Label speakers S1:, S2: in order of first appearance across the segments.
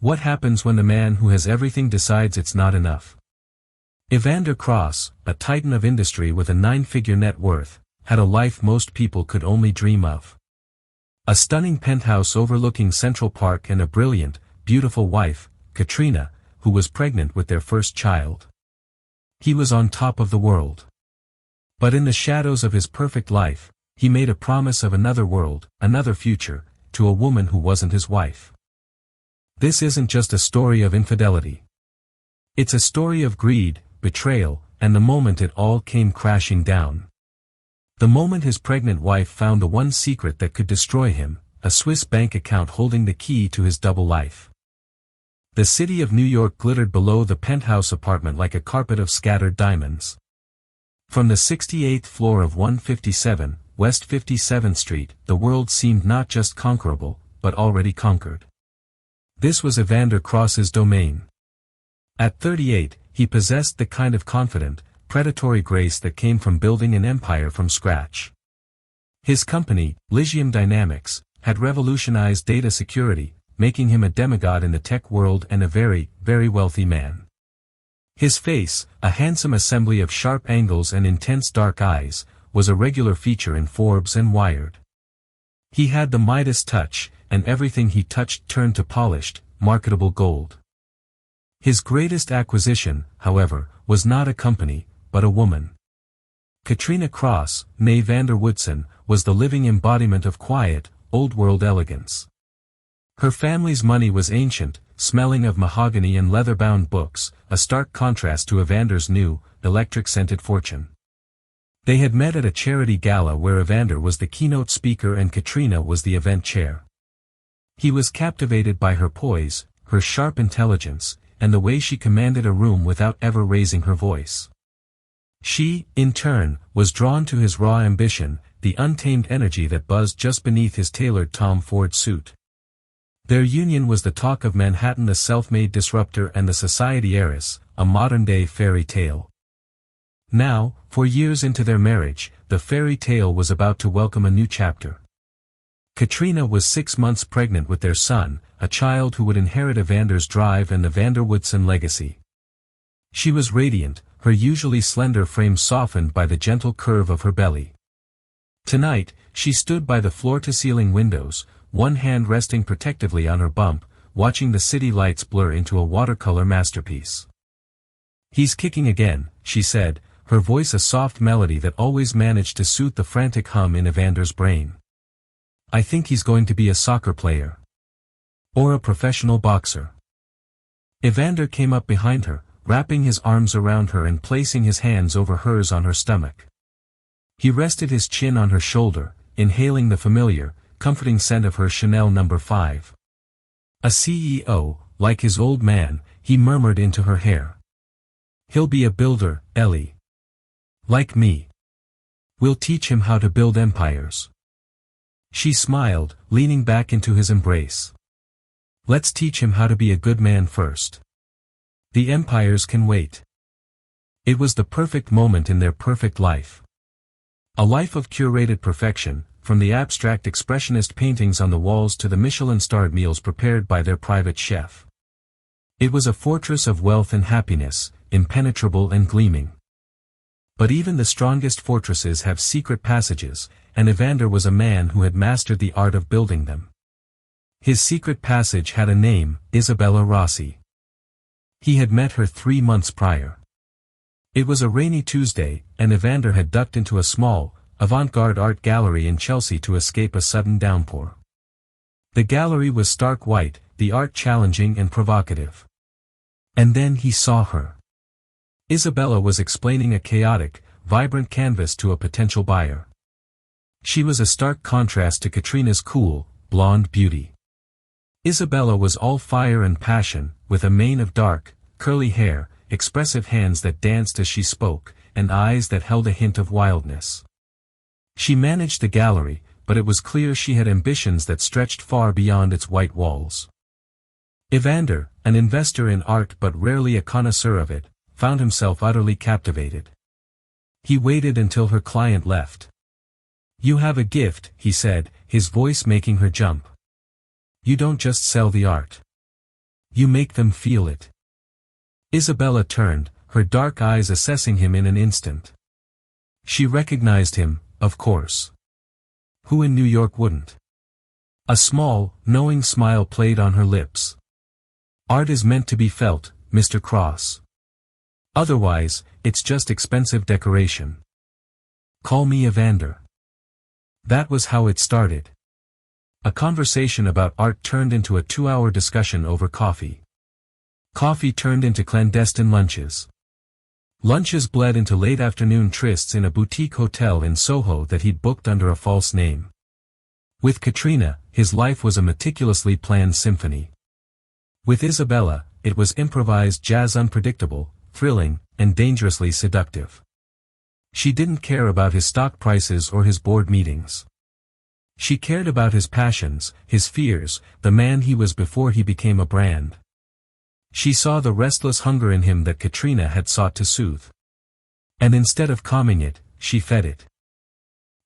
S1: What happens when the man who has everything decides it's not enough? Evander Cross, a titan of industry with a 9-figure net worth, had a life most people could only dream of. A stunning penthouse overlooking Central Park and a brilliant, beautiful wife, Katrina, who was pregnant with their first child. He was on top of the world. But in the shadows of his perfect life, he made a promise of another world, another future, to a woman who wasn't his wife. This isn't just a story of infidelity. It's a story of greed, betrayal, and the moment it all came crashing down. The moment his pregnant wife found the one secret that could destroy him, a Swiss bank account holding the key to his double life. The city of New York glittered below the penthouse apartment like a carpet of scattered diamonds. From the 68th floor of 157, West 57th Street, the world seemed not just conquerable, but already conquered. This was Evander Cross's domain. At 38, he possessed the kind of confident, predatory grace that came from building an empire from scratch. His company, Lysium Dynamics, had revolutionized data security, making him a demigod in the tech world and a very, very wealthy man. His face, a handsome assembly of sharp angles and intense dark eyes, was a regular feature in Forbes and Wired. He had the Midas touch, and everything he touched turned to polished, marketable gold. His greatest acquisition, however, was not a company, but a woman. Katrina Cross, née Vander Woodson, was the living embodiment of quiet, old-world elegance. Her family's money was ancient, smelling of mahogany and leather-bound books, a stark contrast to Evander's new, electric-scented fortune. They had met at a charity gala where Evander was the keynote speaker and Katrina was the event chair. He was captivated by her poise, her sharp intelligence, and the way she commanded a room without ever raising her voice. She, in turn, was drawn to his raw ambition, the untamed energy that buzzed just beneath his tailored Tom Ford suit. Their union was the talk of Manhattan, the self-made disruptor and the society heiress, a modern-day fairy tale. Now, 4 years into their marriage, the fairy tale was about to welcome a new chapter. Katrina was 6 months pregnant with their son, a child who would inherit Evander's drive and the Vander Woodson legacy. She was radiant, her usually slender frame softened by the gentle curve of her belly. Tonight, she stood by the floor-to-ceiling windows, one hand resting protectively on her bump, watching the city lights blur into a watercolor masterpiece. "He's kicking again," she said, her voice a soft melody that always managed to soothe the frantic hum in Evander's brain. "I think he's going to be a soccer player. Or a professional boxer." Evander came up behind her, wrapping his arms around her and placing his hands over hers on her stomach. He rested his chin on her shoulder, inhaling the familiar, comforting scent of her Chanel No. 5. "A CEO, like his old man," he murmured into her hair. "He'll be a builder, Ellie. Like me. We'll teach him how to build empires." She smiled, leaning back into his embrace. "Let's teach him how to be a good man first. The empires can wait." It was the perfect moment in their perfect life. A life of curated perfection, from the abstract expressionist paintings on the walls to the Michelin-starred meals prepared by their private chef. It was a fortress of wealth and happiness, impenetrable and gleaming. But even the strongest fortresses have secret passages, and Evander was a man who had mastered the art of building them. His secret passage had a name, Isabella Rossi. He had met her 3 months prior. It was a rainy Tuesday, and Evander had ducked into a small, avant-garde art gallery in Chelsea to escape a sudden downpour. The gallery was stark white, the art challenging and provocative. And then he saw her. Isabella was explaining a chaotic, vibrant canvas to a potential buyer. She was a stark contrast to Katrina's cool, blonde beauty. Isabella was all fire and passion, with a mane of dark, curly hair, expressive hands that danced as she spoke, and eyes that held a hint of wildness. She managed the gallery, but it was clear she had ambitions that stretched far beyond its white walls. Evander, an investor in art but rarely a connoisseur of it, found himself utterly captivated. He waited until her client left. "You have a gift," he said, his voice making her jump. "You don't just sell the art. You make them feel it. Isabella turned, her dark eyes assessing him in an instant. She recognized him, of course. Who in New York wouldn't? A small, knowing smile played on her lips. Art is meant to be felt, Mr. Cross. Otherwise, it's just expensive decoration. Call me Evander. That was how it started. A conversation about art turned into a 2-hour discussion over coffee. Coffee turned into clandestine lunches. Lunches bled into late afternoon trysts in a boutique hotel in Soho that he'd booked under a false name. With Katrina, his life was a meticulously planned symphony. With Isabella, it was improvised jazz, unpredictable, thrilling, and dangerously seductive. She didn't care about his stock prices or his board meetings. She cared about his passions, his fears, the man he was before he became a brand. She saw the restless hunger in him that Katrina had sought to soothe. And instead of calming it, she fed it.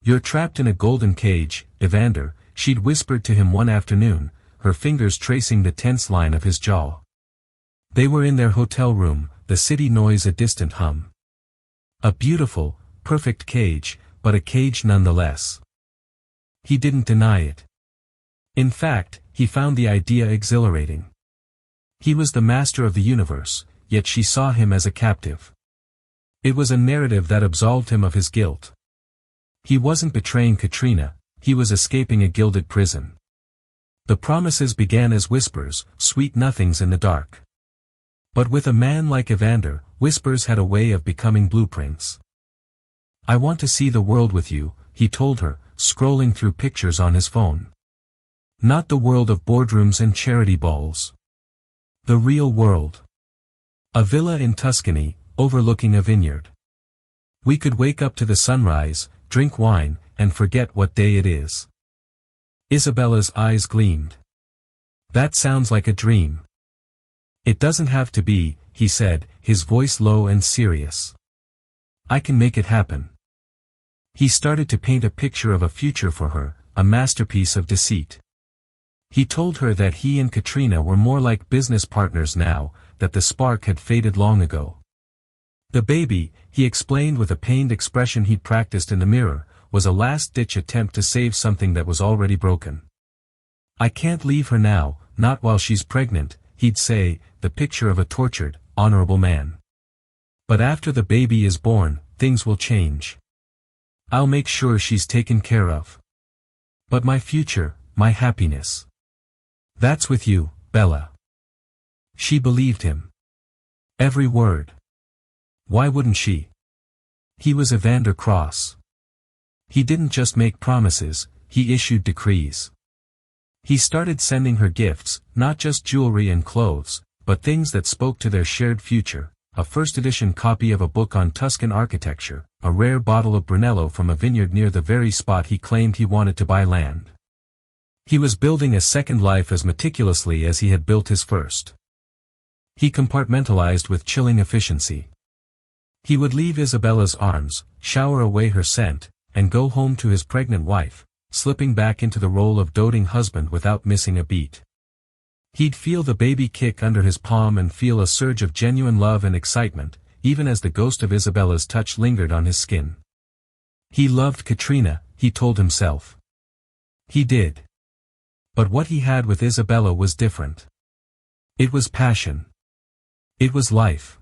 S1: "You're trapped in a golden cage, Evander," she'd whispered to him one afternoon, her fingers tracing the tense line of his jaw. They were in their hotel room, the city noise a distant hum. A beautiful, perfect cage, but a cage nonetheless. He didn't deny it. In fact, he found the idea exhilarating. He was the master of the universe, yet she saw him as a captive. It was a narrative that absolved him of his guilt. He wasn't betraying Katrina, he was escaping a gilded prison. The promises began as whispers, sweet nothings in the dark. But with a man like Evander, whispers had a way of becoming blueprints. "I want to see the world with you," he told her, scrolling through pictures on his phone. "Not the world of boardrooms and charity balls. The real world. A villa in Tuscany, overlooking a vineyard. We could wake up to the sunrise, drink wine, and forget what day it is." Isabella's eyes gleamed. "That sounds like a dream." "It doesn't have to be," he said, his voice low and serious. "I can make it happen." He started to paint a picture of a future for her, a masterpiece of deceit. He told her that he and Katrina were more like business partners now, that the spark had faded long ago. The baby, he explained with a pained expression he'd practiced in the mirror, was a last-ditch attempt to save something that was already broken. "I can't leave her now, not while she's pregnant," he'd say, the picture of a tortured, honorable man. "But after the baby is born, things will change. I'll make sure she's taken care of. But my future, my happiness. That's with you, Bella." She believed him. Every word. Why wouldn't she? He was Evander Cross. He didn't just make promises, he issued decrees. He started sending her gifts, not just jewelry and clothes, but things that spoke to their shared future, a first-edition copy of a book on Tuscan architecture, a rare bottle of Brunello from a vineyard near the very spot he claimed he wanted to buy land. He was building a second life as meticulously as he had built his first. He compartmentalized with chilling efficiency. He would leave Isabella's arms, shower away her scent, and go home to his pregnant wife, slipping back into the role of doting husband without missing a beat. He'd feel the baby kick under his palm and feel a surge of genuine love and excitement, even as the ghost of Isabella's touch lingered on his skin. He loved Katrina, he told himself. He did. But what he had with Isabella was different. It was passion. It was life.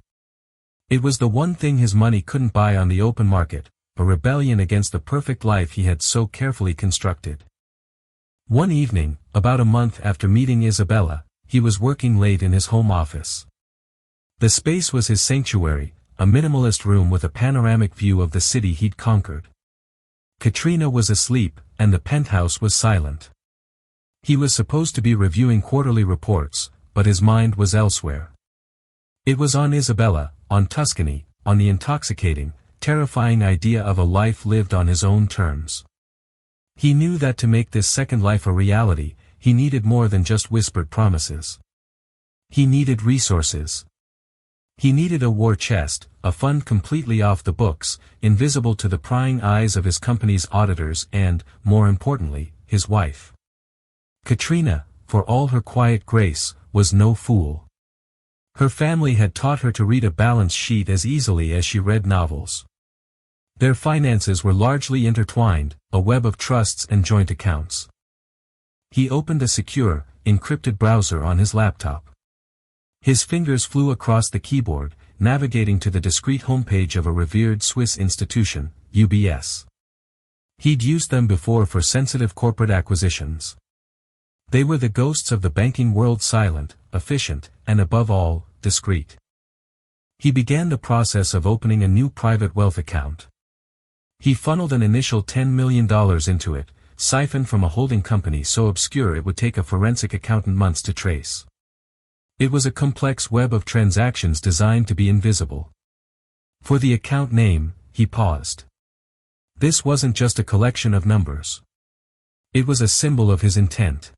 S1: It was the one thing his money couldn't buy on the open market, a rebellion against the perfect life he had so carefully constructed. One evening, about a month after meeting Isabella, he was working late in his home office. The space was his sanctuary, a minimalist room with a panoramic view of the city he'd conquered. Katrina was asleep, and the penthouse was silent. He was supposed to be reviewing quarterly reports, but his mind was elsewhere. It was on Isabella, on Tuscany, on the intoxicating, terrifying idea of a life lived on his own terms. He knew that to make this second life a reality, he needed more than just whispered promises. He needed resources. He needed a war chest, a fund completely off the books, invisible to the prying eyes of his company's auditors and, more importantly, his wife. Katrina, for all her quiet grace, was no fool. Her family had taught her to read a balance sheet as easily as she read novels. Their finances were largely intertwined, a web of trusts and joint accounts. He opened a secure, encrypted browser on his laptop. His fingers flew across the keyboard, navigating to the discreet homepage of a revered Swiss institution, UBS. He'd used them before for sensitive corporate acquisitions. They were the ghosts of the banking world, silent, efficient, and above all, discreet. He began the process of opening a new private wealth account. He funneled an initial $10 million into it, siphoned from a holding company so obscure it would take a forensic accountant months to trace. It was a complex web of transactions designed to be invisible. For the account name, he paused. This wasn't just a collection of numbers. It was a symbol of his intent.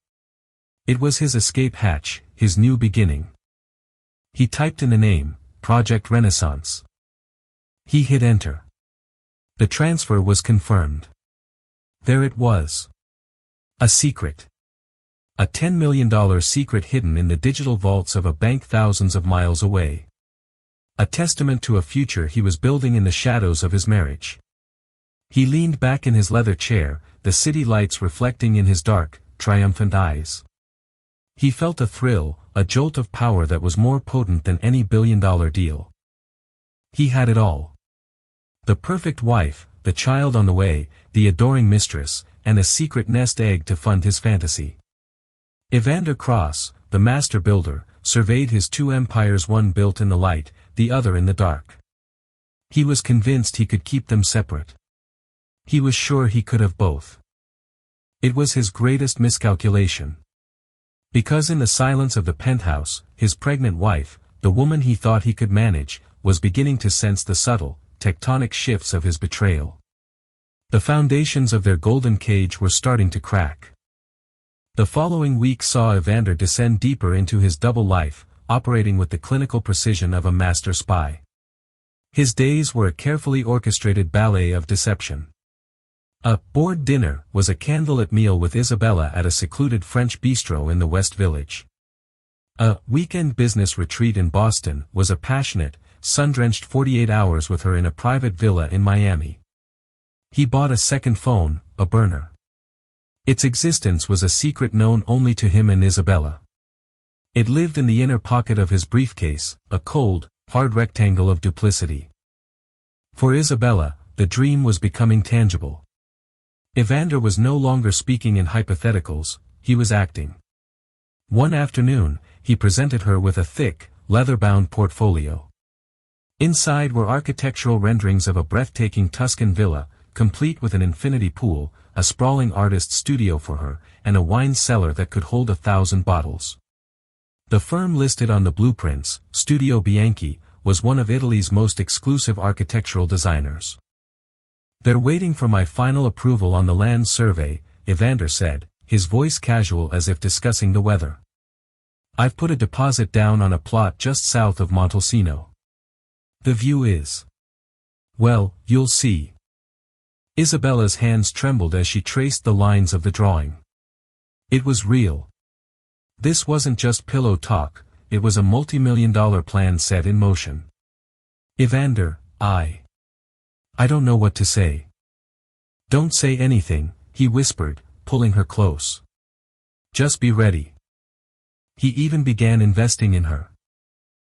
S1: It was his escape hatch, his new beginning. He typed in the name, Project Renaissance. He hit enter. The transfer was confirmed. There it was. A secret. A $10 million secret hidden in the digital vaults of a bank thousands of miles away. A testament to a future he was building in the shadows of his marriage. He leaned back in his leather chair, the city lights reflecting in his dark, triumphant eyes. He felt a thrill, a jolt of power that was more potent than any billion-dollar deal. He had it all. The perfect wife, the child on the way, the adoring mistress, and a secret nest egg to fund his fantasy. Evander Cross, the master builder, surveyed his two empires, one built in the light, the other in the dark. He was convinced he could keep them separate. He was sure he could have both. It was his greatest miscalculation. Because in the silence of the penthouse, his pregnant wife, the woman he thought he could manage, was beginning to sense the subtle, tectonic shifts of his betrayal. The foundations of their golden cage were starting to crack. The following week saw Evander descend deeper into his double life, operating with the clinical precision of a master spy. His days were a carefully orchestrated ballet of deception. A board dinner was a candlelit meal with Isabella at a secluded French bistro in the West Village. A weekend business retreat in Boston was a passionate, sun-drenched 48 hours with her in a private villa in Miami. He bought a second phone, a burner. Its existence was a secret known only to him and Isabella. It lived in the inner pocket of his briefcase, a cold, hard rectangle of duplicity. For Isabella, the dream was becoming tangible. Evander was no longer speaking in hypotheticals, he was acting. One afternoon, he presented her with a thick, leather-bound portfolio. Inside were architectural renderings of a breathtaking Tuscan villa, complete with an infinity pool, a sprawling artist's studio for her, and a wine cellar that could hold 1,000 bottles. The firm listed on the blueprints, Studio Bianchi, was one of Italy's most exclusive architectural designers. "They're waiting for my final approval on the land survey," Evander said, his voice casual as if discussing the weather. "I've put a deposit down on a plot just south of Montalcino. The view is... well, you'll see." Isabella's hands trembled as she traced the lines of the drawing. It was real. This wasn't just pillow talk, it was a multi-million-dollar plan set in motion. "Evander, I don't know what to say." "Don't say anything," he whispered, pulling her close. "Just be ready." He even began investing in her.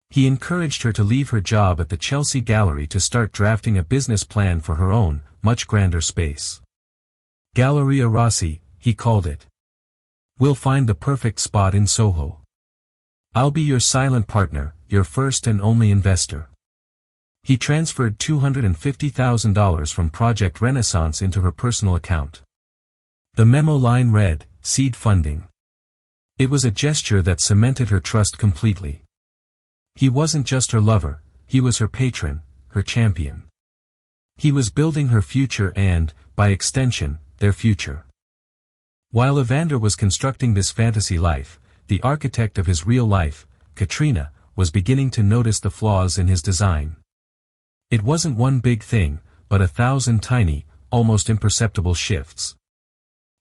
S1: He encouraged her to leave her job at the Chelsea Gallery to start drafting a business plan for her own, much grander space. Galleria Rossi, he called it. "We'll find the perfect spot in Soho. I'll be your silent partner, your first and only investor." He transferred $250,000 from Project Renaissance into her personal account. The memo line read, "Seed funding." It was a gesture that cemented her trust completely. He wasn't just her lover, he was her patron, her champion. He was building her future and, by extension, their future. While Evander was constructing this fantasy life, the architect of his real life, Katrina, was beginning to notice the flaws in his design. It wasn't one big thing, but 1,000 tiny, almost imperceptible shifts.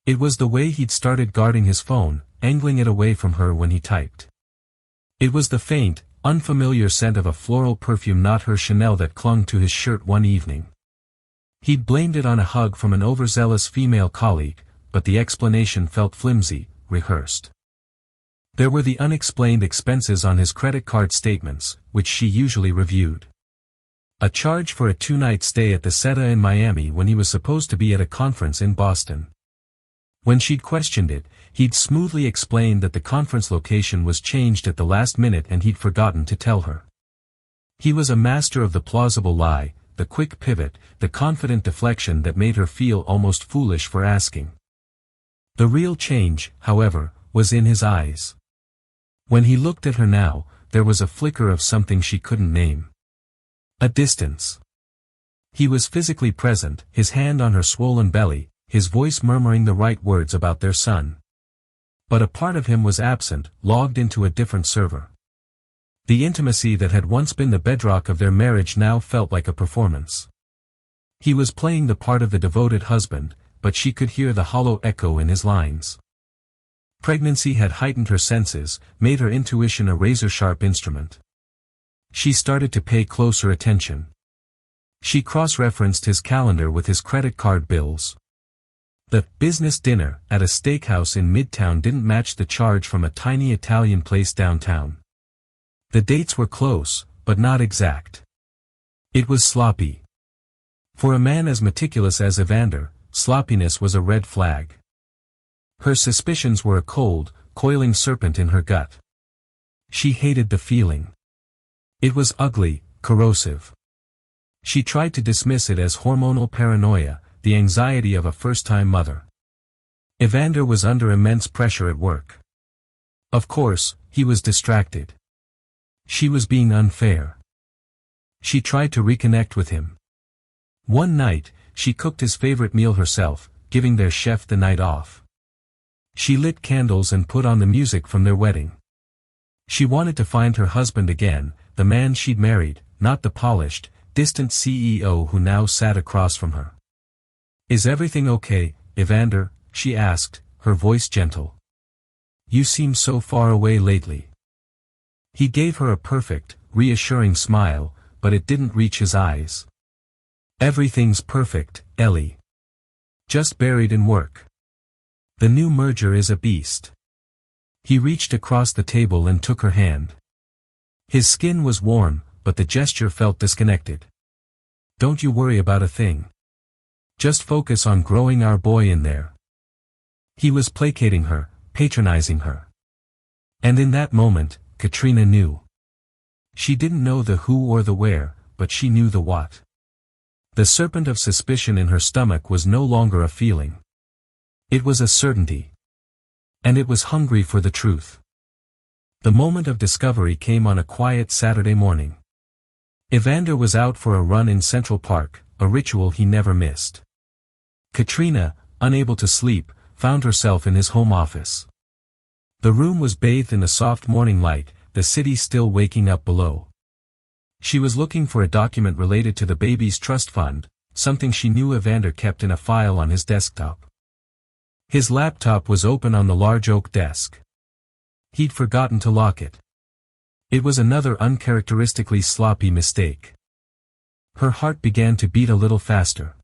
S1: It was the way he'd started guarding his phone, angling it away from her when he typed. It was the faint, unfamiliar scent of a floral perfume, not her Chanel, that clung to his shirt one evening. He'd blamed it on a hug from an overzealous female colleague, but the explanation felt flimsy, rehearsed. There were the unexplained expenses on his credit card statements, which she usually reviewed. A charge for a 2-night stay at the Seta in Miami when he was supposed to be at a conference in Boston. When she'd questioned it, he'd smoothly explained that the conference location was changed at the last minute and he'd forgotten to tell her. He was a master of the plausible lie, the quick pivot, the confident deflection that made her feel almost foolish for asking. The real change, however, was in his eyes. When he looked at her now, there was a flicker of something she couldn't name. A distance. He was physically present, his hand on her swollen belly, his voice murmuring the right words about their son. But a part of him was absent, logged into a different server. The intimacy that had once been the bedrock of their marriage now felt like a performance. He was playing the part of the devoted husband, but she could hear the hollow echo in his lines. Pregnancy had heightened her senses, made her intuition a razor-sharp instrument. She started to pay closer attention. She cross-referenced his calendar with his credit card bills. The business dinner at a steakhouse in Midtown didn't match the charge from a tiny Italian place downtown. The dates were close, but not exact. It was sloppy. For a man as meticulous as Evander, sloppiness was a red flag. Her suspicions were a cold, coiling serpent in her gut. She hated the feeling. It was ugly, corrosive. She tried to dismiss it as hormonal paranoia, the anxiety of a first-time mother. Evander was under immense pressure at work. Of course, he was distracted. She was being unfair. She tried to reconnect with him. One night, she cooked his favorite meal herself, giving their chef the night off. She lit candles and put on the music from their wedding. She wanted to find her husband again, the man she'd married, not the polished, distant CEO who now sat across from her. "Is everything okay, Evander?" she asked, her voice gentle. "You seem so far away lately." He gave her a perfect, reassuring smile, but it didn't reach his eyes. "Everything's perfect, Ellie. Just buried in work. The new merger is a beast." He reached across the table and took her hand. His skin was warm, but the gesture felt disconnected. "Don't you worry about a thing. Just focus on growing our boy in there." He was placating her, patronizing her. And in that moment, Katrina knew. She didn't know the who or the where, but she knew the what. The serpent of suspicion in her stomach was no longer a feeling. It was a certainty. And it was hungry for the truth. The moment of discovery came on a quiet Saturday morning. Evander was out for a run in Central Park, a ritual he never missed. Katrina, unable to sleep, found herself in his home office. The room was bathed in the soft morning light, the city still waking up below. She was looking for a document related to the baby's trust fund, something she knew Evander kept in a file on his desktop. His laptop was open on the large oak desk. He'd forgotten to lock it. It was another uncharacteristically sloppy mistake. Her heart began to beat a little faster.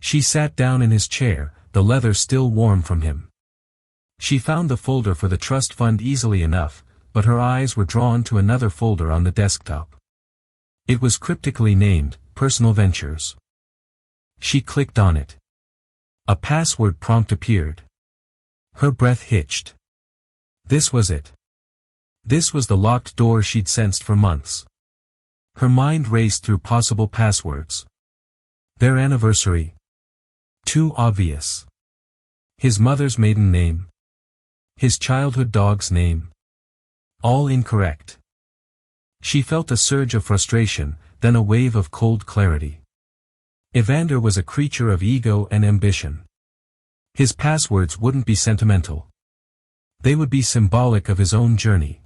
S1: She sat down in his chair, the leather still warm from him. She found the folder for the trust fund easily enough, but her eyes were drawn to another folder on the desktop. It was cryptically named, Personal Ventures. She clicked on it. A password prompt appeared. Her breath hitched. This was it. This was the locked door she'd sensed for months. Her mind raced through possible passwords. Their anniversary. Too obvious. His mother's maiden name. His childhood dog's name. All incorrect. She felt a surge of frustration, then a wave of cold clarity. Evander was a creature of ego and ambition. His passwords wouldn't be sentimental. They would be symbolic of his own journey.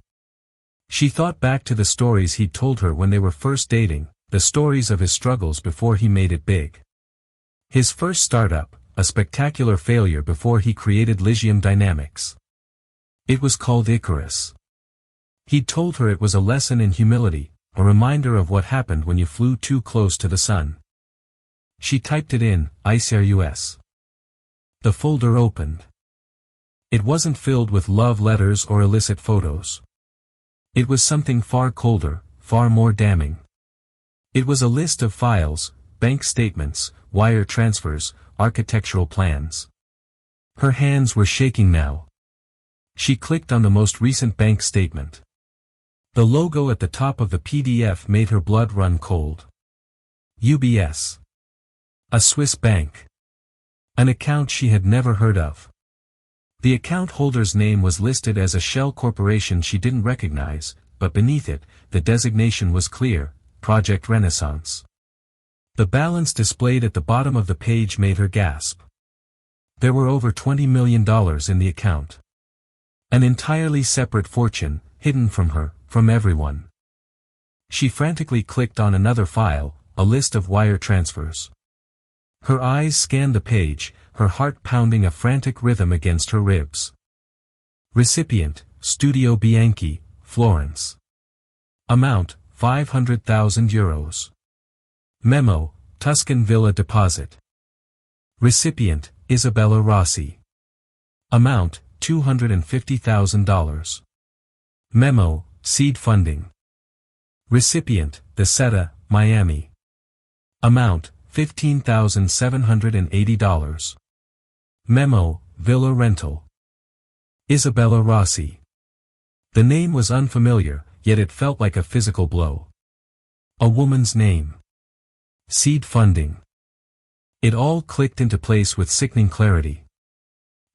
S1: She thought back to the stories he'd told her when they were first dating, the stories of his struggles before he made it big. His first startup, a spectacular failure before he created Lysium Dynamics. It was called Icarus. He'd told her it was a lesson in humility, a reminder of what happened when you flew too close to the sun. She typed it in, ICRUS. The folder opened. It wasn't filled with love letters or illicit photos. It was something far colder, far more damning. It was a list of files, bank statements, wire transfers, architectural plans. Her hands were shaking now. She clicked on the most recent bank statement. The logo at the top of the PDF made her blood run cold. UBS. A Swiss bank. An account she had never heard of. The account holder's name was listed as a shell corporation she didn't recognize, but beneath it, the designation was clear, Project Renaissance. The balance displayed at the bottom of the page made her gasp. There were over $20 million in the account. An entirely separate fortune, hidden from her, from everyone. She frantically clicked on another file, a list of wire transfers. Her eyes scanned the page, her heart pounding a frantic rhythm against her ribs. Recipient, Studio Bianchi, Florence. Amount, €500,000. Memo, Tuscan Villa Deposit. Recipient, Isabella Rossi. Amount, $250,000. Memo, Seed Funding. Recipient, Deseta, Miami. Amount, $15,780. Memo, Villa Rental. Isabella Rossi. The name was unfamiliar, yet it felt like a physical blow. A woman's name. Seed Funding. It all clicked into place with sickening clarity.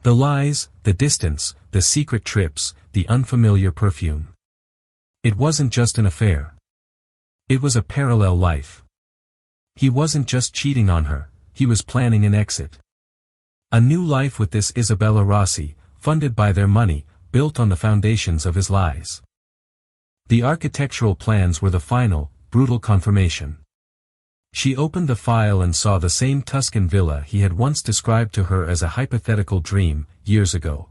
S1: The lies, the distance, the secret trips, the unfamiliar perfume. It wasn't just an affair. It was a parallel life. He wasn't just cheating on her, he was planning an exit. A new life with this Isabella Rossi, funded by their money, built on the foundations of his lies. The architectural plans were the final, brutal confirmation. She opened the file and saw the same Tuscan villa he had once described to her as a hypothetical dream, years ago.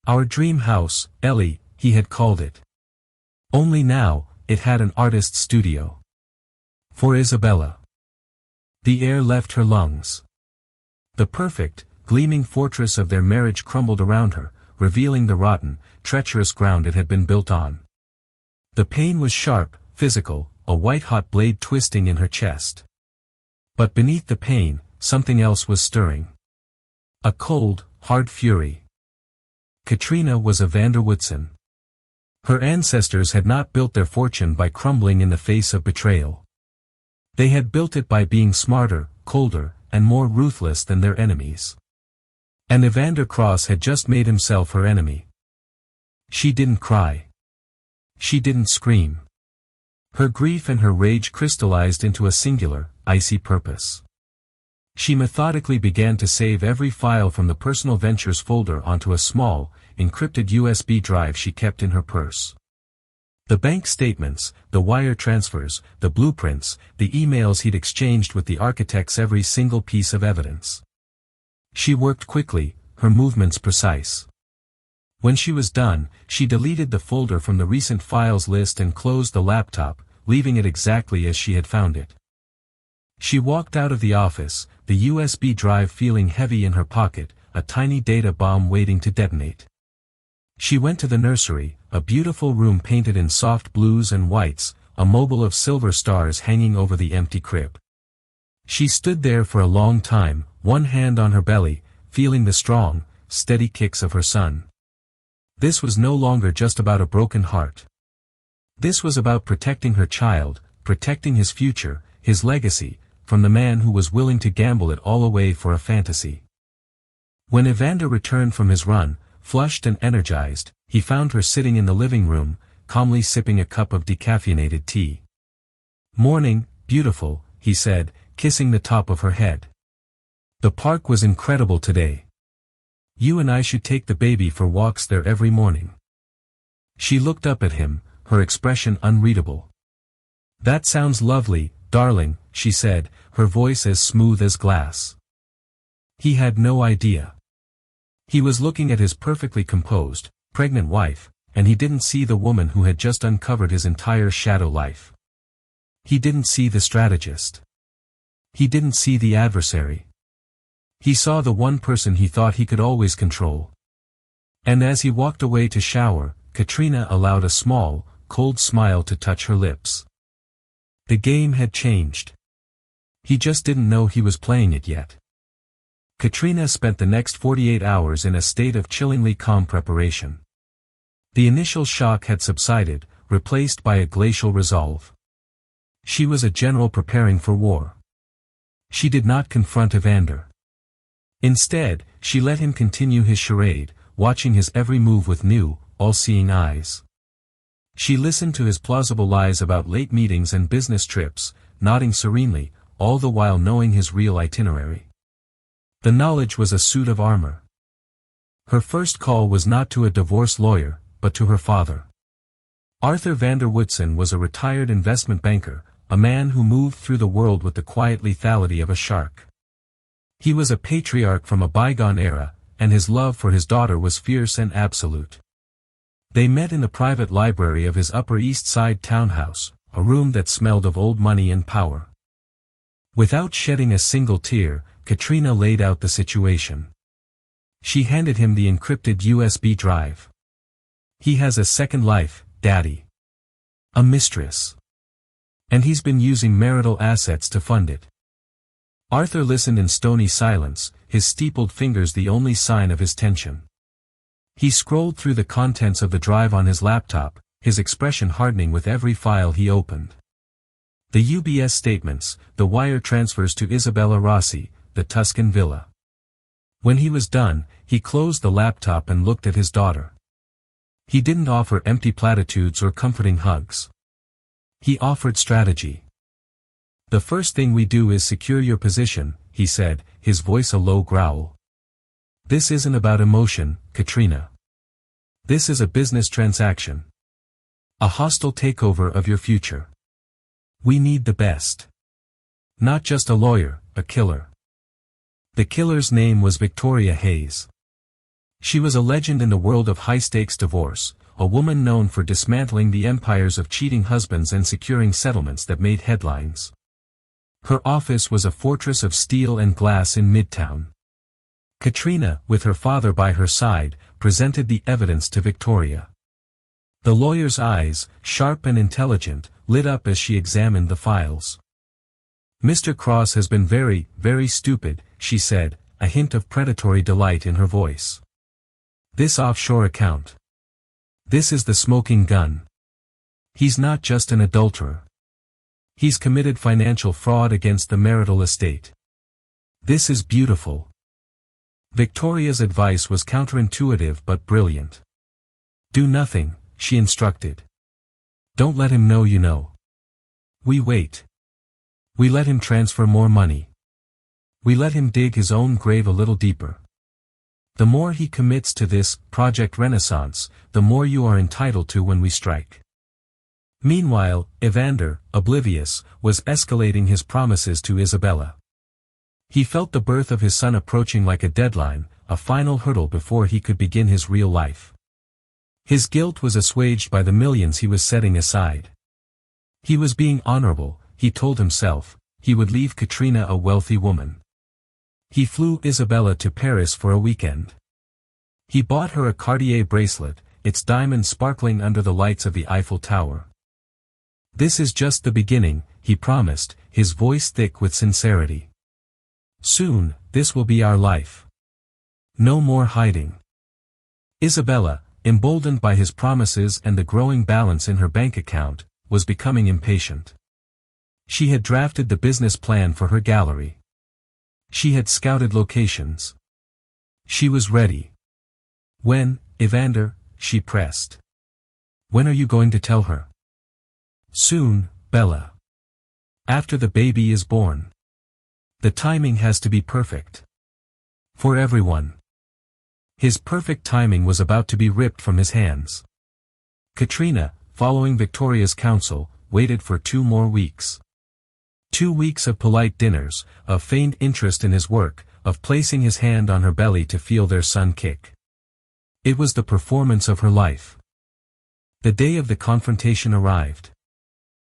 S1: Our dream house, Ellie, he had called it. Only now, it had an artist's studio. For Isabella. The air left her lungs. The perfect, gleaming fortress of their marriage crumbled around her, revealing the rotten, treacherous ground it had been built on. The pain was sharp, physical, a white-hot blade twisting in her chest. But beneath the pain, something else was stirring. A cold, hard fury. Katrina was a Vanderwoodson. Her ancestors had not built their fortune by crumbling in the face of betrayal. They had built it by being smarter, colder, and more ruthless than their enemies. And Evander Cross had just made himself her enemy. She didn't cry. She didn't scream. Her grief and her rage crystallized into a singular, icy purpose. She methodically began to save every file from the personal ventures folder onto a small, encrypted USB drive she kept in her purse. The bank statements, the wire transfers, the blueprints, the emails he'd exchanged with the architects, every single piece of evidence. She worked quickly, her movements precise. When she was done, she deleted the folder from the recent files list and closed the laptop, leaving it exactly as she had found it. She walked out of the office, the USB drive feeling heavy in her pocket, a tiny data bomb waiting to detonate. She went to the nursery, a beautiful room painted in soft blues and whites, a mobile of silver stars hanging over the empty crib. She stood there for a long time, one hand on her belly, feeling the strong, steady kicks of her son. This was no longer just about a broken heart. This was about protecting her child, protecting his future, his legacy, from the man who was willing to gamble it all away for a fantasy. When Evander returned from his run, flushed and energized, he found her sitting in the living room, calmly sipping a cup of decaffeinated tea. "Morning, beautiful," he said, kissing the top of her head. "The park was incredible today. You and I should take the baby for walks there every morning." She looked up at him, her expression unreadable. "That sounds lovely, darling," she said, her voice as smooth as glass. He had no idea. He was looking at his perfectly composed, pregnant wife, and he didn't see the woman who had just uncovered his entire shadow life. He didn't see the strategist. He didn't see the adversary. He saw the one person he thought he could always control. And as he walked away to shower, Katrina allowed a small, cold smile to touch her lips. The game had changed. He just didn't know he was playing it yet. Katrina spent the next 48 hours in a state of chillingly calm preparation. The initial shock had subsided, replaced by a glacial resolve. She was a general preparing for war. She did not confront Evander. Instead, she let him continue his charade, watching his every move with new, all-seeing eyes. She listened to his plausible lies about late meetings and business trips, nodding serenely, all the while knowing his real itinerary. The knowledge was a suit of armor. Her first call was not to a divorce lawyer, but to her father. Arthur Vander Woodson was a retired investment banker, a man who moved through the world with the quiet lethality of a shark. He was a patriarch from a bygone era, and his love for his daughter was fierce and absolute. They met in the private library of his Upper East Side townhouse, a room that smelled of old money and power. Without shedding a single tear, Katrina laid out the situation. She handed him the encrypted USB drive. "He has a second life, Daddy. A mistress. And he's been using marital assets to fund it." Arthur listened in stony silence, his steepled fingers the only sign of his tension. He scrolled through the contents of the drive on his laptop, his expression hardening with every file he opened. The UBS statements, the wire transfers to Isabella Rossi, the Tuscan villa. When he was done, he closed the laptop and looked at his daughter. He didn't offer empty platitudes or comforting hugs. He offered strategy. "The first thing we do is secure your position," he said, his voice a low growl. "This isn't about emotion, Katrina. This is a business transaction. A hostile takeover of your future. We need the best. Not just a lawyer, a killer." The killer's name was Victoria Hayes. She was a legend in the world of high-stakes divorce, a woman known for dismantling the empires of cheating husbands and securing settlements that made headlines. Her office was a fortress of steel and glass in Midtown. Katrina, with her father by her side, presented the evidence to Victoria. The lawyer's eyes, sharp and intelligent, lit up as she examined the files. "Mr. Cross has been very, very stupid," she said, a hint of predatory delight in her voice. "This offshore account. This is the smoking gun. He's not just an adulterer. He's committed financial fraud against the marital estate. This is beautiful." Victoria's advice was counterintuitive but brilliant. "Do nothing," she instructed. "Don't let him know you know. We wait. We let him transfer more money. We let him dig his own grave a little deeper. The more he commits to this Project Renaissance, the more you are entitled to when we strike." Meanwhile, Evander, oblivious, was escalating his promises to Isabella. He felt the birth of his son approaching like a deadline, a final hurdle before he could begin his real life. His guilt was assuaged by the millions he was setting aside. He was being honorable, he told himself. He would leave Katrina a wealthy woman. He flew Isabella to Paris for a weekend. He bought her a Cartier bracelet, its diamonds sparkling under the lights of the Eiffel Tower. "This is just the beginning," he promised, his voice thick with sincerity. "Soon, this will be our life. No more hiding." Isabella, emboldened by his promises and the growing balance in her bank account, was becoming impatient. She had drafted the business plan for her gallery. She had scouted locations. She was ready. "When, Evander?" she pressed. "When are you going to tell her?" "Soon, Bella. After the baby is born. The timing has to be perfect. For everyone." His perfect timing was about to be ripped from his hands. Katrina, following Victoria's counsel, waited for 2 more weeks. 2 weeks of polite dinners, of feigned interest in his work, of placing his hand on her belly to feel their son kick. It was the performance of her life. The day of the confrontation arrived.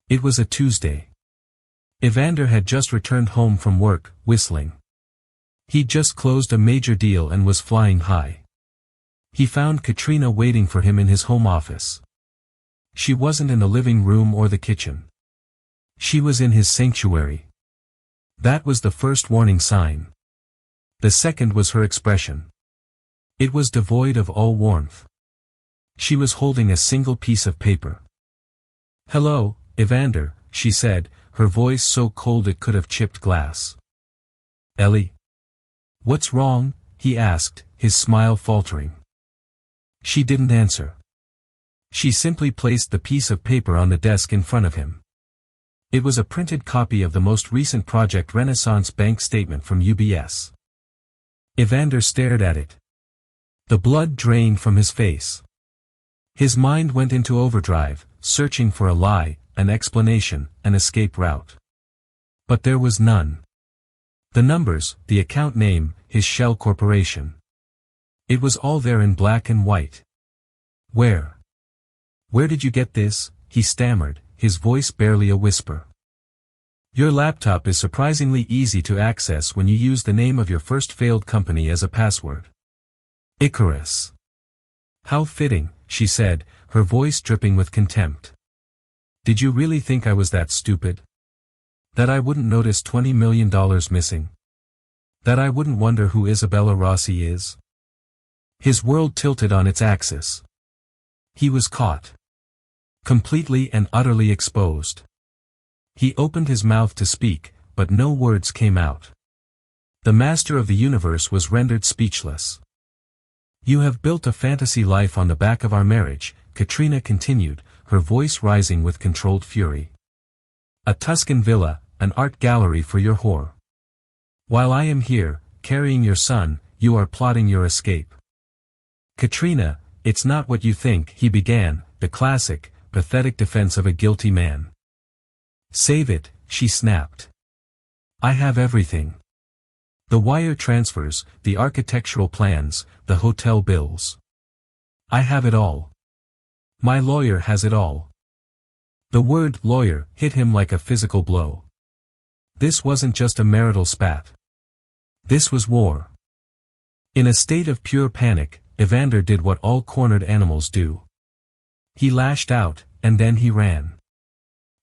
S1: It was a Tuesday. Evander had just returned home from work, whistling. He'd just closed a major deal and was flying high. He found Katrina waiting for him in his home office. She wasn't in the living room or the kitchen. She was in his sanctuary. That was the first warning sign. The second was her expression. It was devoid of all warmth. She was holding a single piece of paper. "Hello, Evander," she said, her voice so cold it could have chipped glass. "Ellie?" "What's wrong?" he asked, his smile faltering. She didn't answer. She simply placed the piece of paper on the desk in front of him. It was a printed copy of the most recent Project Renaissance bank statement from UBS. Evander stared at it. The blood drained from his face. His mind went into overdrive, searching for a lie, an explanation, an escape route. But there was none. The numbers, the account name, his shell corporation. It was all there in black and white. "Where did you get this?" he stammered, his voice barely a whisper. "Your laptop is surprisingly easy to access when you use the name of your first failed company as a password. Icarus." "How fitting," she said, her voice dripping with contempt. "Did you really think I was that stupid? That I wouldn't notice $20 million missing? That I wouldn't wonder who Isabella Rossi is?" His world tilted on its axis. He was caught. Completely and utterly exposed. He opened his mouth to speak, but no words came out. The master of the universe was rendered speechless. "You have built a fantasy life on the back of our marriage," Katrina continued, her voice rising with controlled fury. "A Tuscan villa, an art gallery for your whore. While I am here, carrying your son, you are plotting your escape." "Katrina, it's not what you think," he began, the classic, pathetic defense of a guilty man. "Save it," she snapped. "I have everything. The wire transfers, the architectural plans, the hotel bills. I have it all. My lawyer has it all." The word lawyer hit him like a physical blow. This wasn't just a marital spat. This was war. In a state of pure panic, Evander did what all cornered animals do. He lashed out, and then he ran.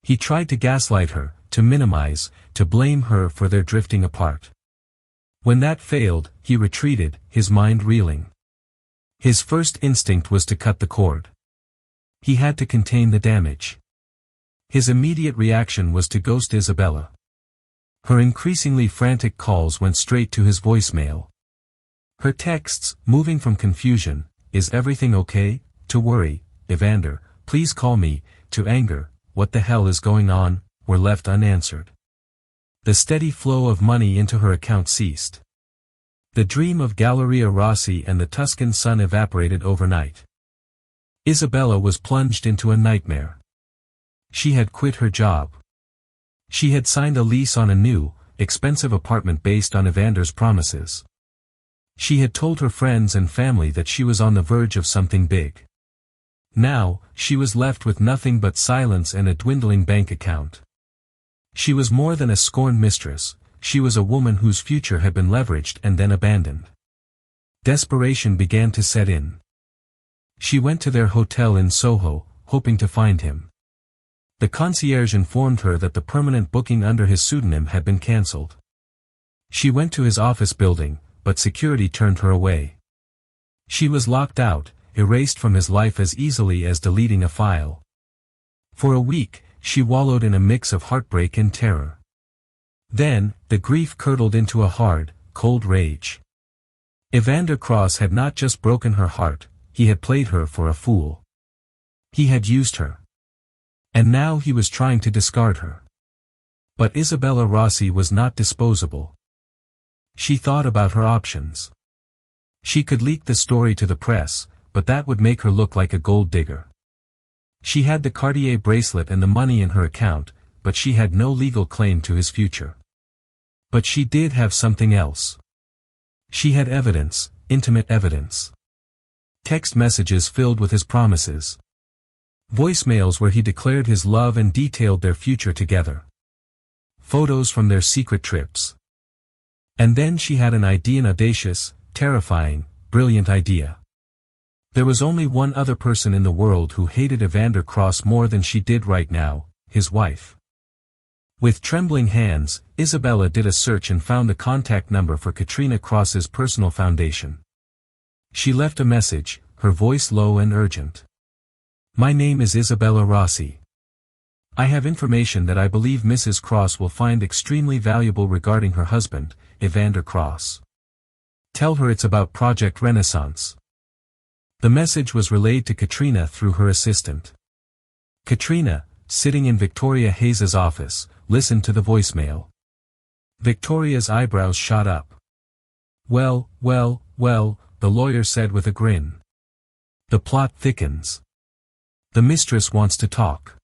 S1: He tried to gaslight her, to minimize, to blame her for their drifting apart. When that failed, he retreated, his mind reeling. His first instinct was to cut the cord. He had to contain the damage. His immediate reaction was to ghost Isabella. Her increasingly frantic calls went straight to his voicemail. Her texts, moving from confusion, "Is everything okay?" to worry, "Evander, please call me," to anger, "What the hell is going on?" were left unanswered. The steady flow of money into her account ceased. The dream of Galleria Rossi and the Tuscan sun evaporated overnight. Isabella was plunged into a nightmare. She had quit her job. She had signed a lease on a new, expensive apartment based on Evander's promises. She had told her friends and family that she was on the verge of something big. Now, she was left with nothing but silence and a dwindling bank account. She was more than a scorned mistress, she was a woman whose future had been leveraged and then abandoned. Desperation began to set in. She went to their hotel in Soho, hoping to find him. The concierge informed her that the permanent booking under his pseudonym had been cancelled. She went to his office building, but security turned her away. She was locked out, erased from his life as easily as deleting a file. For a week, she wallowed in a mix of heartbreak and terror. Then, the grief curdled into a hard, cold rage. Evander Cross had not just broken her heart, he had played her for a fool. He had used her. And now he was trying to discard her. But Isabella Rossi was not disposable. She thought about her options. She could leak the story to the press, but that would make her look like a gold digger. She had the Cartier bracelet and the money in her account, but she had no legal claim to his future. But she did have something else. She had evidence, intimate evidence. Text messages filled with his promises. Voicemails where he declared his love and detailed their future together. Photos from their secret trips. And then she had an idea, an audacious, terrifying, brilliant idea. There was only one other person in the world who hated Evander Cross more than she did right now, his wife. With trembling hands, Isabella did a search and found the contact number for Katrina Cross's personal foundation. She left a message, her voice low and urgent. My name is Isabella Rossi. I have information that I believe Mrs. Cross will find extremely valuable regarding her husband, Evander Cross. Tell her it's about Project Renaissance. The message was relayed to Katrina through her assistant. Katrina, sitting in Victoria Hayes's office, listened to the voicemail. Victoria's eyebrows shot up. Well, the lawyer said with a grin. The plot thickens. The mistress wants to talk.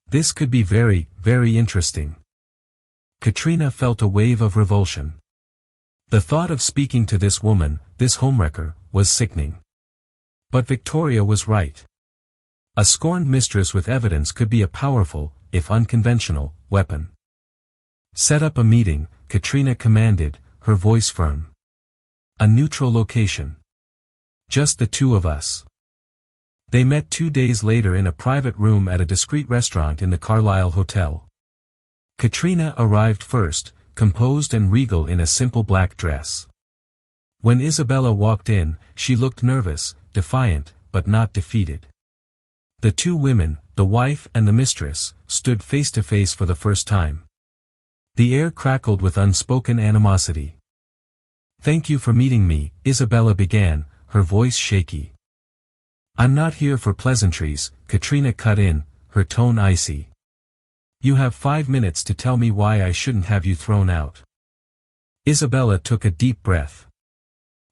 S1: This could be very, very interesting. Katrina felt a wave of revulsion. The thought of speaking to this woman, this homewrecker, was sickening. But Victoria was right. A scorned mistress with evidence could be a powerful, if unconventional, weapon. Set up a meeting, Katrina commanded, her voice firm. A neutral location. Just the two of us. They met 2 days later in a private room at a discreet restaurant in the Carlisle Hotel. Katrina arrived first, composed and regal in a simple black dress. When Isabella walked in, she looked nervous, defiant, but not defeated. The two women, the wife and the mistress, stood face to face for the first time. The air crackled with unspoken animosity. Thank you for meeting me, Isabella began, her voice shaky. I'm not here for pleasantries, Katrina cut in, her tone icy. You have 5 minutes to tell me why I shouldn't have you thrown out. Isabella took a deep breath.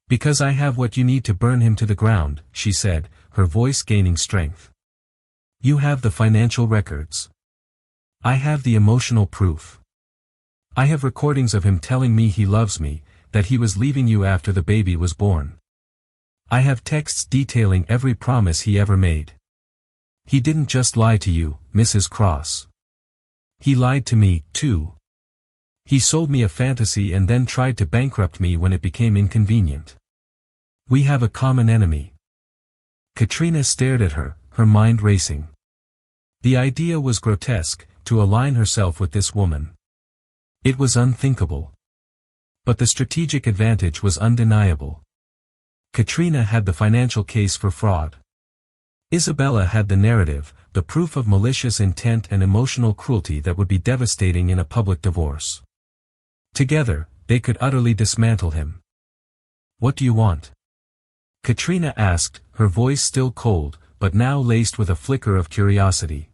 S1: Because I have what you need to burn him to the ground, she said, her voice gaining strength. You have the financial records. I have the emotional proof. I have recordings of him telling me he loves me, that he was leaving you after the baby was born. I have texts detailing every promise he ever made. He didn't just lie to you, Mrs. Cross. He lied to me, too. He sold me a fantasy and then tried to bankrupt me when it became inconvenient. We have a common enemy. Katrina stared at her, her mind racing. The idea was grotesque, to align herself with this woman. It was unthinkable. But the strategic advantage was undeniable. Katrina had the financial case for fraud. Isabella had the narrative, the proof of malicious intent and emotional cruelty that would be devastating in a public divorce. Together, they could utterly dismantle him. What do you want? Katrina asked, her voice still cold, but now laced with a flicker of curiosity.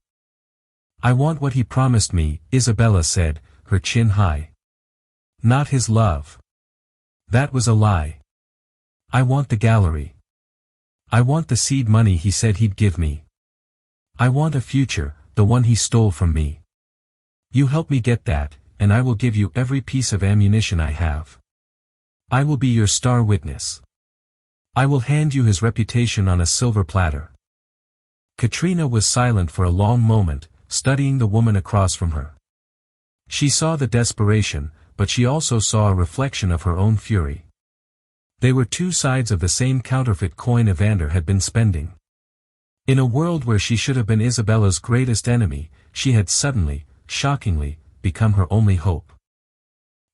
S1: I want what he promised me, Isabella said, her chin high. Not his love. That was a lie. I want the gallery. I want the seed money he said he'd give me. I want a future, the one he stole from me. You help me get that, and I will give you every piece of ammunition I have. I will be your star witness. I will hand you his reputation on a silver platter. Katrina was silent for a long moment, studying the woman across from her. She saw the desperation, but she also saw a reflection of her own fury. They were two sides of the same counterfeit coin Evander had been spending. In a world where she should have been Isabella's greatest enemy, she had suddenly, shockingly, become her only hope.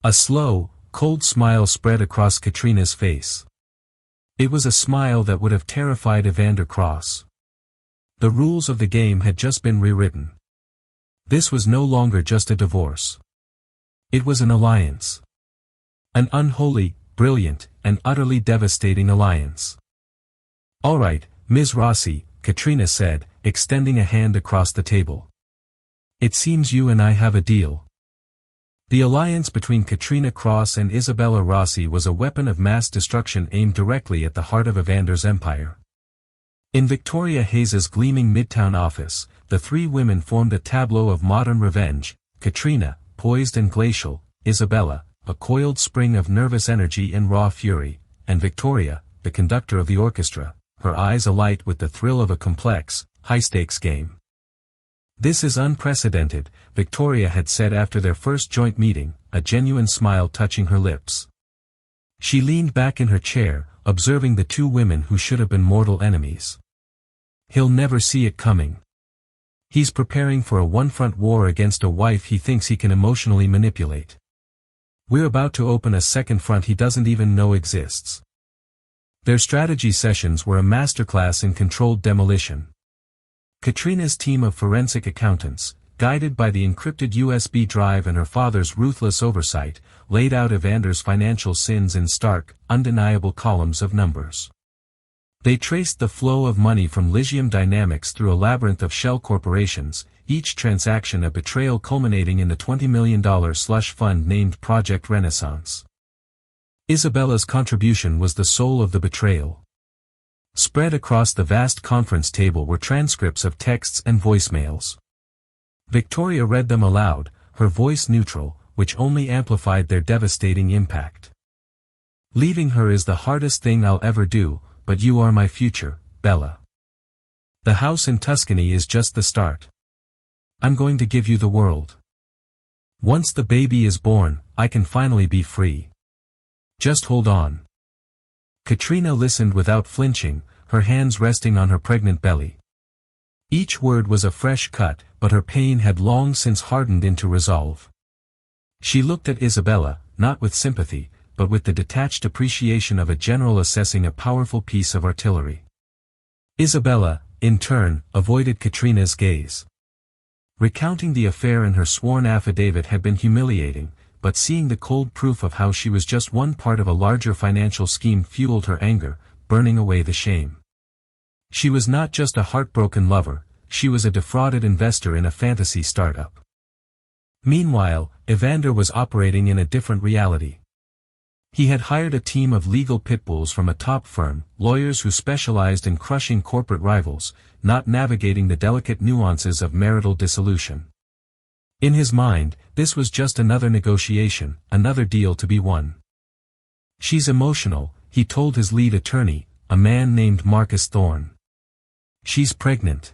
S1: A slow, cold smile spread across Katrina's face. It was a smile that would have terrified Evander Cross. The rules of the game had just been rewritten. This was no longer just a divorce. It was an alliance. An unholy, brilliant, and utterly devastating alliance. All right, Ms. Rossi, Katrina said, extending a hand across the table. It seems you and I have a deal. The alliance between Katrina Cross and Isabella Rossi was a weapon of mass destruction aimed directly at the heart of Evander's empire. In Victoria Hayes's gleaming midtown office, the three women formed a tableau of modern revenge, Katrina, poised and glacial, Isabella, a coiled spring of nervous energy and raw fury, and Victoria, the conductor of the orchestra, her eyes alight with the thrill of a complex, high-stakes game. This is unprecedented, Victoria had said after their first joint meeting, a genuine smile touching her lips. She leaned back in her chair, observing the two women who should have been mortal enemies. He'll never see it coming. He's preparing for a one-front war against a wife he thinks he can emotionally manipulate. We're about to open a second front he doesn't even know exists. Their strategy sessions were a masterclass in controlled demolition. Katrina's team of forensic accountants, guided by the encrypted USB drive and her father's ruthless oversight, laid out Evander's financial sins in stark, undeniable columns of numbers. They traced the flow of money from Lysium Dynamics through a labyrinth of shell corporations, each transaction a betrayal culminating in the $20 million slush fund named Project Renaissance. Isabella's contribution was the soul of the betrayal. Spread across the vast conference table were transcripts of texts and voicemails. Victoria read them aloud, her voice neutral, which only amplified their devastating impact. Leaving her is the hardest thing I'll ever do, but you are my future, Bella. The house in Tuscany is just the start. I'm going to give you the world. Once the baby is born, I can finally be free. Just hold on. Katrina listened without flinching, her hands resting on her pregnant belly. Each word was a fresh cut, but her pain had long since hardened into resolve. She looked at Isabella, not with sympathy, but with the detached appreciation of a general assessing a powerful piece of artillery. Isabella, in turn, avoided Katrina's gaze. Recounting the affair in her sworn affidavit had been humiliating, but seeing the cold proof of how she was just one part of a larger financial scheme fueled her anger, burning away the shame. She was not just a heartbroken lover, she was a defrauded investor in a fantasy startup. Meanwhile, Evander was operating in a different reality. He had hired a team of legal pitbulls from a top firm, lawyers who specialized in crushing corporate rivals, not navigating the delicate nuances of marital dissolution. In his mind, this was just another negotiation, another deal to be won. She's emotional, he told his lead attorney, a man named Marcus Thorne. She's pregnant.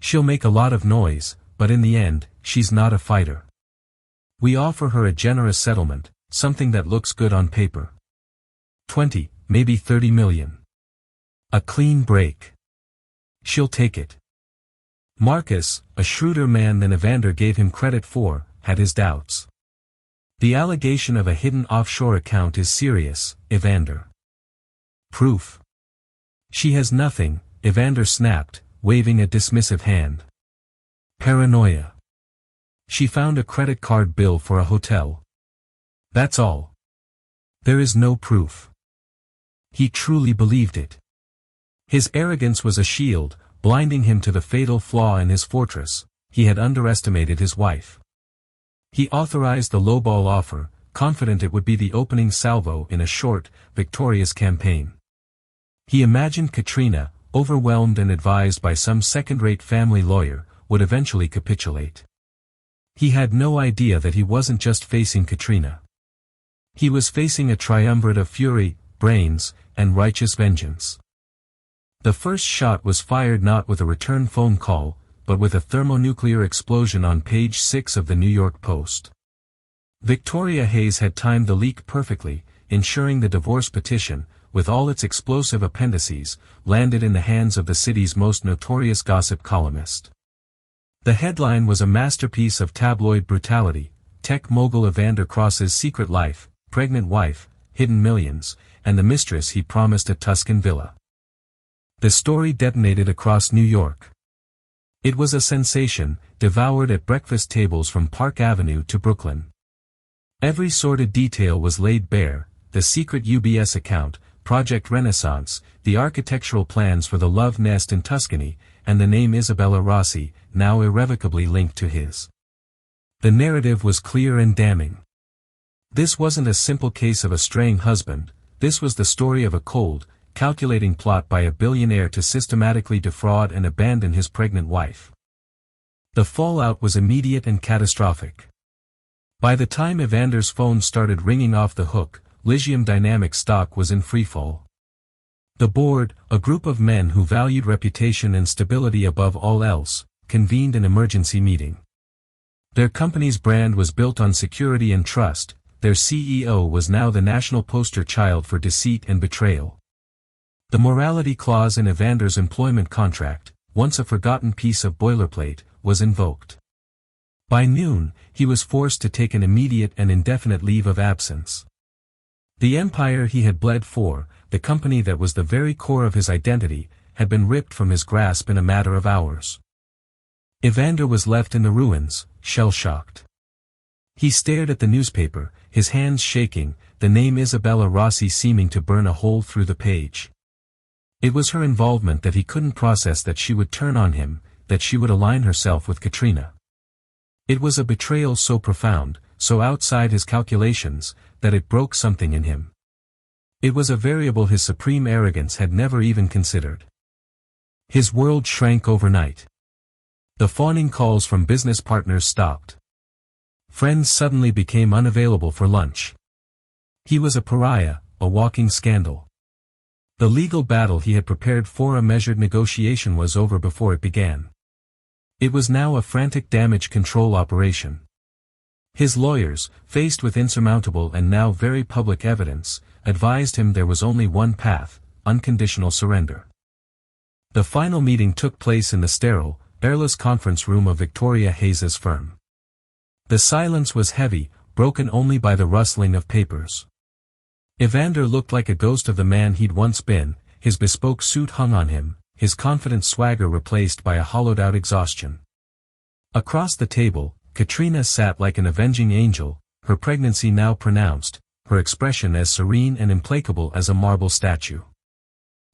S1: She'll make a lot of noise, but in the end, she's not a fighter. We offer her a generous settlement, something that looks good on paper. 20, maybe 30 million. A clean break. She'll take it. Marcus, a shrewder man than Evander gave him credit for, had his doubts. The allegation of a hidden offshore account is serious, Evander. Proof. She has nothing, Evander snapped, waving a dismissive hand. Paranoia. She found a credit card bill for a hotel. That's all. There is no proof. He truly believed it. His arrogance was a shield, blinding him to the fatal flaw in his fortress. He had underestimated his wife. He authorized the lowball offer, confident it would be the opening salvo in a short, victorious campaign. He imagined Katrina, overwhelmed and advised by some second-rate family lawyer, would eventually capitulate. He had no idea that he wasn't just facing Katrina. He was facing a triumvirate of fury, brains, and righteous vengeance. The first shot was fired not with a return phone call, but with a thermonuclear explosion on page 6 of the New York Post. Victoria Hayes had timed the leak perfectly, ensuring the divorce petition, with all its explosive appendices, landed in the hands of the city's most notorious gossip columnist. The headline was a masterpiece of tabloid brutality: tech mogul Evander Cross's secret life, pregnant wife, hidden millions, and the mistress he promised a Tuscan villa. The story detonated across New York. It was a sensation, devoured at breakfast tables from Park Avenue to Brooklyn. Every sordid detail was laid bare: the secret UBS account, Project Renaissance, the architectural plans for the love nest in Tuscany, and the name Isabella Rossi, now irrevocably linked to his. The narrative was clear and damning. This wasn't a simple case of a straying husband, this was the story of a cold, calculating plot by a billionaire to systematically defraud and abandon his pregnant wife. The fallout was immediate and catastrophic. By the time Evander's phone started ringing off the hook, Lysium Dynamics stock was in freefall. The board, a group of men who valued reputation and stability above all else, convened an emergency meeting. Their company's brand was built on security and trust. Their CEO was now the national poster child for deceit and betrayal. The morality clause in Evander's employment contract, once a forgotten piece of boilerplate, was invoked. By noon, he was forced to take an immediate and indefinite leave of absence. The empire he had bled for, the company that was the very core of his identity, had been ripped from his grasp in a matter of hours. Evander was left in the ruins, shell-shocked. He stared at the newspaper, his hands shaking, the name Isabella Rossi seeming to burn a hole through the page. It was her involvement that he couldn't process, that she would turn on him, that she would align herself with Katrina. It was a betrayal so profound, so outside his calculations, that it broke something in him. It was a variable his supreme arrogance had never even considered. His world shrank overnight. The fawning calls from business partners stopped. Friends suddenly became unavailable for lunch. He was a pariah, a walking scandal. The legal battle he had prepared for, a measured negotiation, was over before it began. It was now a frantic damage control operation. His lawyers, faced with insurmountable and now very public evidence, advised him there was only one path: unconditional surrender. The final meeting took place in the sterile, airless conference room of Victoria Hayes's firm. The silence was heavy, broken only by the rustling of papers. Evander looked like a ghost of the man he'd once been, his bespoke suit hung on him, his confident swagger replaced by a hollowed-out exhaustion. Across the table, Katrina sat like an avenging angel, her pregnancy now pronounced, her expression as serene and implacable as a marble statue.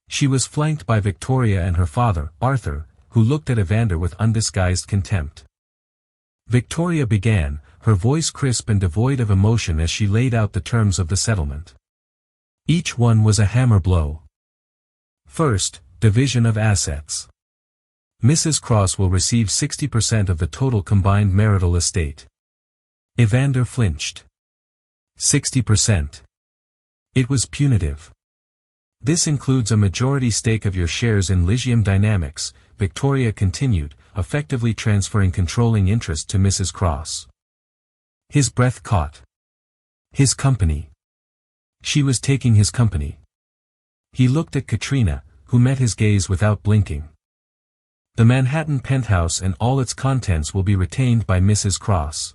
S1: She was flanked by Victoria and her father, Arthur, who looked at Evander with undisguised contempt. Victoria began, her voice crisp and devoid of emotion as she laid out the terms of the settlement. Each one was a hammer blow. First, division of assets. Mrs. Cross will receive 60% of the total combined marital estate. Evander flinched. 60%. It was punitive. This includes a majority stake of your shares in Lysium Dynamics, Victoria continued, effectively transferring controlling interest to Mrs. Cross. His breath caught. His company. She was taking his company. He looked at Katrina, who met his gaze without blinking. The Manhattan penthouse and all its contents will be retained by Mrs. Cross.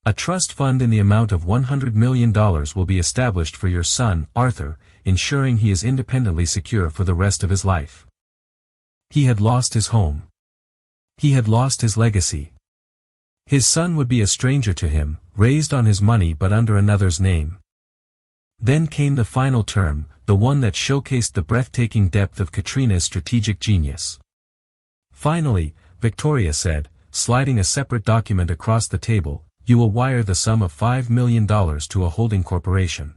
S1: A trust fund in the amount of $100 million will be established for your son, Arthur, ensuring he is independently secure for the rest of his life. He had lost his home. He had lost his legacy. His son would be a stranger to him, raised on his money but under another's name. Then came the final term, the one that showcased the breathtaking depth of Katrina's strategic genius. Finally, Victoria said, sliding a separate document across the table, you will wire the sum of $5 million to a holding corporation.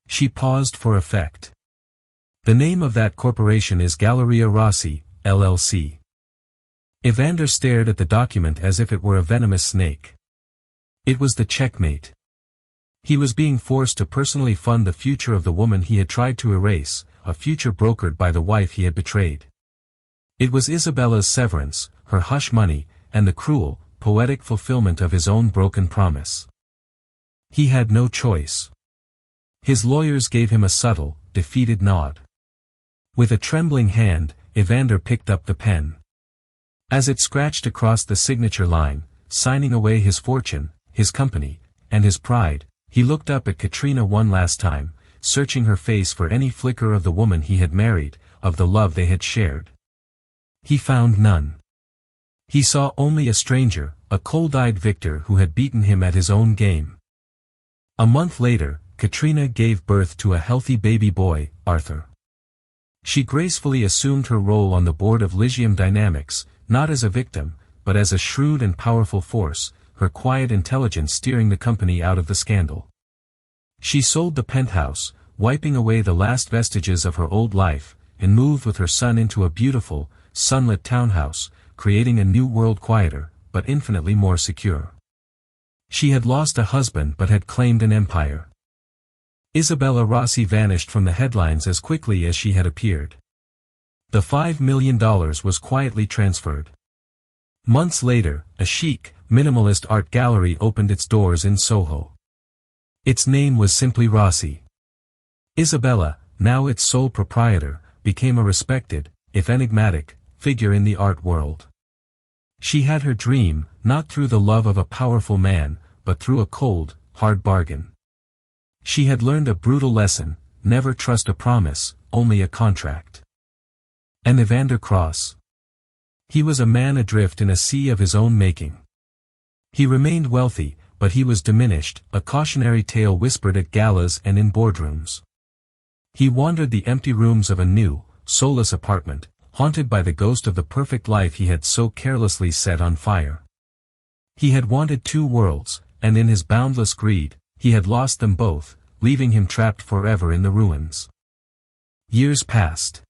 S1: She paused for effect. The name of that corporation is Galleria Rossi, LLC. Evander stared at the document as if it were a venomous snake. It was the checkmate. He was being forced to personally fund the future of the woman he had tried to erase, a future brokered by the wife he had betrayed. It was Isabella's severance, her hush money, and the cruel, poetic fulfillment of his own broken promise. He had no choice. His lawyers gave him a subtle, defeated nod. With a trembling hand, Evander picked up the pen. As it scratched across the signature line, signing away his fortune, his company, and his pride, he looked up at Katrina one last time, searching her face for any flicker of the woman he had married, of the love they had shared. He found none. He saw only a stranger, a cold-eyed victor who had beaten him at his own game. A month later, Katrina gave birth to a healthy baby boy, Arthur. She gracefully assumed her role on the board of Lysium Dynamics, not as a victim, but as a shrewd and powerful force, her quiet intelligence steering the company out of the scandal. She sold the penthouse, wiping away the last vestiges of her old life, and moved with her son into a beautiful, sunlit townhouse, creating a new world quieter, but infinitely more secure. She had lost a husband but had claimed an empire. Isabella Rossi vanished from the headlines as quickly as she had appeared. The $5 million was quietly transferred. Months later, a chic, minimalist art gallery opened its doors in Soho. Its name was simply Rossi. Isabella, now its sole proprietor, became a respected, if enigmatic, figure in the art world. She had her dream, not through the love of a powerful man, but through a cold, hard bargain. She had learned a brutal lesson: never trust a promise, only a contract. And Evander Cross? He was a man adrift in a sea of his own making. He remained wealthy, but he was diminished, a cautionary tale whispered at galas and in boardrooms. He wandered the empty rooms of a new, soulless apartment, haunted by the ghost of the perfect life he had so carelessly set on fire. He had wanted two worlds, and in his boundless greed, he had lost them both, leaving him trapped forever in the ruins. Years passed.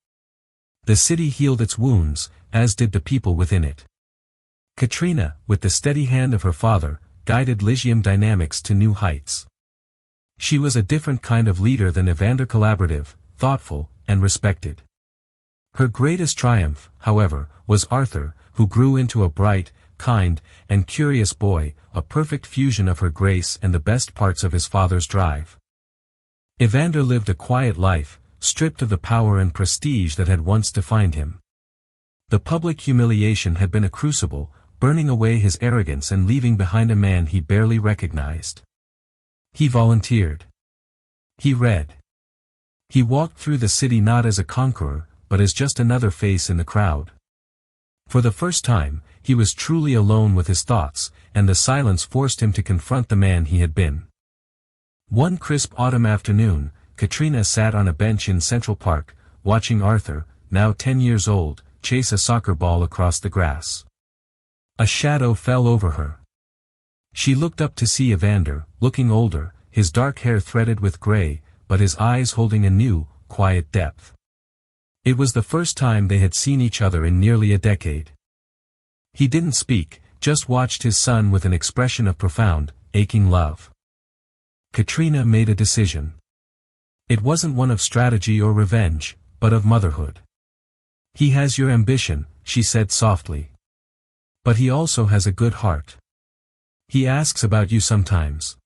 S1: The city healed its wounds, as did the people within it. Katrina, with the steady hand of her father, guided Lyceum Dynamics to new heights. She was a different kind of leader than Evander, collaborative, thoughtful, and respected. Her greatest triumph, however, was Arthur, who grew into a bright, kind, and curious boy, a perfect fusion of her grace and the best parts of his father's drive. Evander lived a quiet life, stripped of the power and prestige that had once defined him. The public humiliation had been a crucible, burning away his arrogance and leaving behind a man he barely recognized. He volunteered. He read. He walked through the city not as a conqueror, but as just another face in the crowd. For the first time, he was truly alone with his thoughts, and the silence forced him to confront the man he had been. One crisp autumn afternoon, Katrina sat on a bench in Central Park, watching Arthur, now 10 years old, chase a soccer ball across the grass. A shadow fell over her. She looked up to see Evander, looking older, his dark hair threaded with gray, but his eyes holding a new, quiet depth. It was the first time they had seen each other in nearly a decade. He didn't speak, just watched his son with an expression of profound, aching love. Katrina made a decision. It wasn't one of strategy or revenge, but of motherhood. He has your ambition, she said softly. But he also has a good heart. He asks about you sometimes.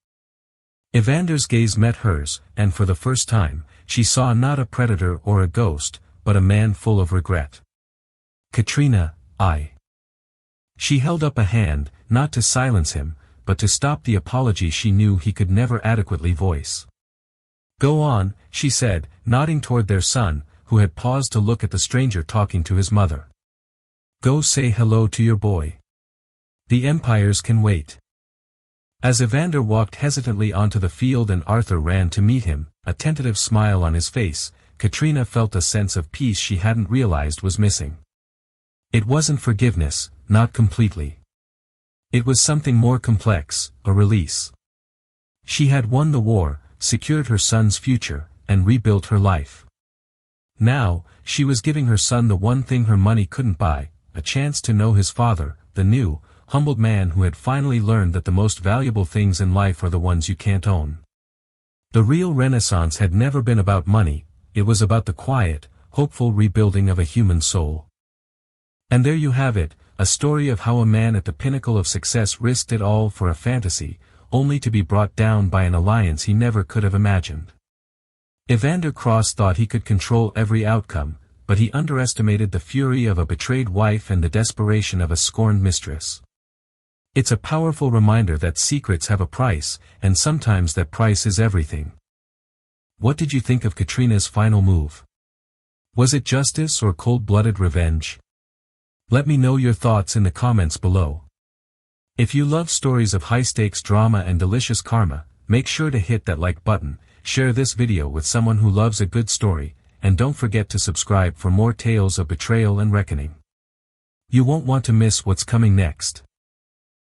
S1: Evander's gaze met hers, and for the first time, she saw not a predator or a ghost, but a man full of regret. Katrina, She held up a hand, not to silence him, but to stop the apology she knew he could never adequately voice. Go on, she said, nodding toward their son, who had paused to look at the stranger talking to his mother. Go say hello to your boy. The empires can wait. As Evander walked hesitantly onto the field and Arthur ran to meet him, a tentative smile on his face, Katrina felt a sense of peace she hadn't realized was missing. It wasn't forgiveness, not completely. It was something more complex, a release. She had won the war, secured her son's future, and rebuilt her life. Now, she was giving her son the one thing her money couldn't buy, a chance to know his father, the new, humbled man who had finally learned that the most valuable things in life are the ones you can't own. The real Renaissance had never been about money, it was about the quiet, hopeful rebuilding of a human soul. And there you have it, a story of how a man at the pinnacle of success risked it all for a fantasy, only to be brought down by an alliance he never could have imagined. Evander Cross thought he could control every outcome, but he underestimated the fury of a betrayed wife and the desperation of a scorned mistress. It's a powerful reminder that secrets have a price, and sometimes that price is everything. What did you think of Katrina's final move? Was it justice or cold-blooded revenge? Let me know your thoughts in the comments below. If you love stories of high-stakes drama and delicious karma, make sure to hit that like button, share this video with someone who loves a good story, and don't forget to subscribe for more tales of betrayal and reckoning. You won't want to miss what's coming next.